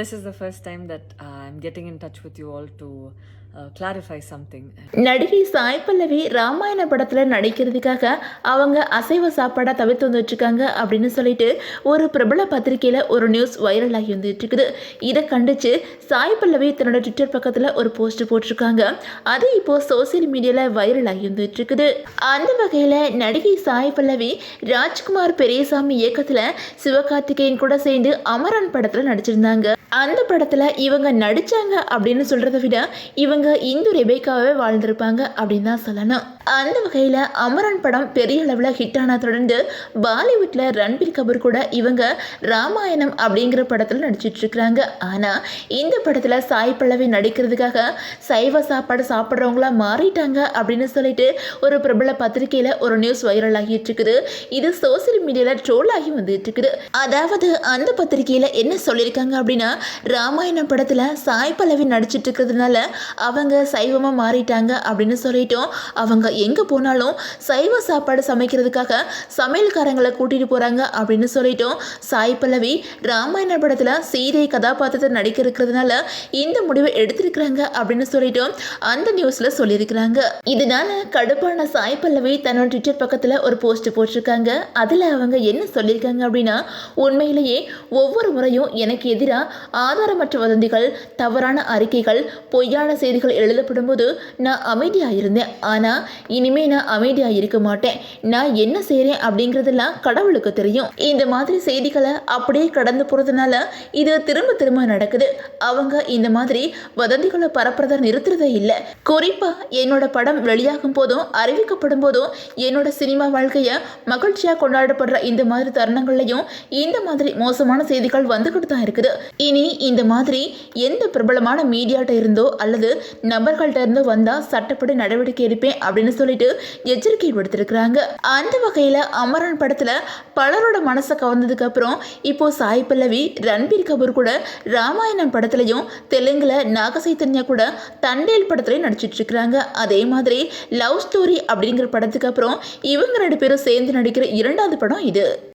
This is the first time that I'm getting in touch with you all to clarify something. நடிகை சாய் பல்லவி ராமாயண படத்தில் நடிக்கிறதுக்காக அவங்க அசைவ சாப்பாடாக தவிர்த்து வந்துட்டுருக்காங்க அப்படின்னு சொல்லிட்டு ஒரு பிரபல பத்திரிகையில் ஒரு நியூஸ் வைரல் ஆகி வந்துட்டு இருக்குது. இதை கண்டித்து சாய் பல்லவி தன்னோட ட்விட்டர் பக்கத்தில் ஒரு போஸ்ட் போட்டிருக்காங்க. அது இப்போது சோசியல் மீடியாவில் வைரல் ஆகி வந்துட்டு இருக்குது. அந்த வகையில் நடிகை சாய் பல்லவி ராஜ்குமார் பெரியசாமி இயக்கத்தில் சிவகார்த்திகேயன் கூட சேர்ந்து அமரன் படத்தில் நடிச்சிருந்தாங்க. அந்த படத்தில் இவங்க நடித்தாங்க அப்படின்னு சொல்கிறத விட இவங்க இந்து ரெபேக்காவே வாழ்ந்திருப்பாங்க அப்படின்னு தான் சொல்லணும். அந்த வகையில் அமரன் படம் பெரிய அளவில் ஹிட் ஆன தொடர்ந்து பாலிவுட்டில் ரன்பீர் கபூர் கூட இவங்க ராமாயணம் அப்படிங்கிற படத்தில் நடிச்சிட்டு இருக்கிறாங்க. ஆனால் இந்த படத்தில் சாய் பல்லவி நடிக்கிறதுக்காக சைவ சாப்பாடு சாப்பிட்றவங்களா மாறிட்டாங்க அப்படின்னு சொல்லிட்டு ஒரு பிரபல பத்திரிகையில் ஒரு நியூஸ் வைரல் ஆகிட்டு இருக்குது. இது சோசியல் மீடியாவில் ட்ரோல் ஆகி வந்துட்டு இருக்குது. அதாவது அந்த பத்திரிகையில் என்ன சொல்லியிருக்காங்க அப்படின்னா, ராமாயணம் படத்தில் சாய் பல்லவி நடிச்சிட்டு இருக்கிறதுனால அவங்க சைவமாக மாறிட்டாங்க அப்படின்னு சொல்லிட்டோம். அவங்க எங்கே போனாலும் சைவ சாப்பாடு சமைக்கிறதுக்காக சமையல்காரங்களை கூட்டிகிட்டு போகிறாங்க அப்படின்னு சொல்லிட்டோம். சாய் பல்லவி ராமாயண படத்தில் சீதை கதாபாத்திரத்தை நடிக்க இருக்கிறதுனால இந்த முடிவை எடுத்திருக்கிறாங்க அப்படின்னு சொல்லிட்டோம் அந்த நியூஸில் சொல்லியிருக்கிறாங்க. இதனால கடுப்பான சாய் பல்லவி தன்னோட ட்விட்டர் பக்கத்தில் ஒரு போஸ்ட் போட்டிருக்காங்க. அதில் அவங்க என்ன சொல்லியிருக்காங்க அப்படின்னா, உண்மையிலேயே ஒவ்வொரு முறையும் எனக்கு எதிராக ஆதாரமற்ற வதந்திகள், தவறான அறிக்கைகள், பொய்யான செய்திகள் எழுதப்படும் போது நான் அமைதியாக இருந்தேன். ஆனால் இனிமே நான் அமைதியாக இருக்க மாட்டேன். நான் என்ன செய்கிறேன் அப்படிங்கிறதெல்லாம் கடவுளுக்கு தெரியும். இந்த மாதிரி செய்திகளை அப்படியே கடந்து போகிறதுனால இது திரும்ப திரும்ப நடக்குது. அவங்க இந்த மாதிரி வதந்திகளை பரப்புறதை நிறுத்துறதே இல்லை. குறிப்பாக என்னோட படம் வெளியாகும் போதும் அறிவிக்கப்படும் போதும் என்னோட சினிமா வாழ்க்கையை மகிழ்ச்சியாக கொண்டாடப்படுற இந்த மாதிரி தருணங்கள்லையும் இந்த மாதிரி மோசமான செய்திகள் வந்துக்கிட்டு தான் இருக்குது. இனி இந்த மாதிரி எந்த பிரபலமான மீடியாட்ட இருந்தோ அல்லது நபர்கள்ட்ட இருந்து வந்தால் சட்டப்படி நடவடிக்கை எடுப்பேன் அப்படின்னு சொல்லிட்டு எச்சரிக்கை விடுத்திருக்கிறாங்க. அந்த வகையில் அமரன் படத்தில் பலரோட மனசை கவர்ந்ததுக்கு அப்புறம் இப்போ சாய் பல்லவி ரன்பீர் கபூர் கூட ராமாயணம் படத்துலையும் தெலுங்குல நாகசைத்தன்யா கூட தண்டேல் படத்துலையும் நடிச்சிட்டு இருக்கிறாங்க. அதே மாதிரி லவ் ஸ்டோரி அப்படிங்கிற படத்துக்கு அப்புறம் இவங்க 2 பேரும் சேர்ந்து நடிக்கிற 2வது படம் இது.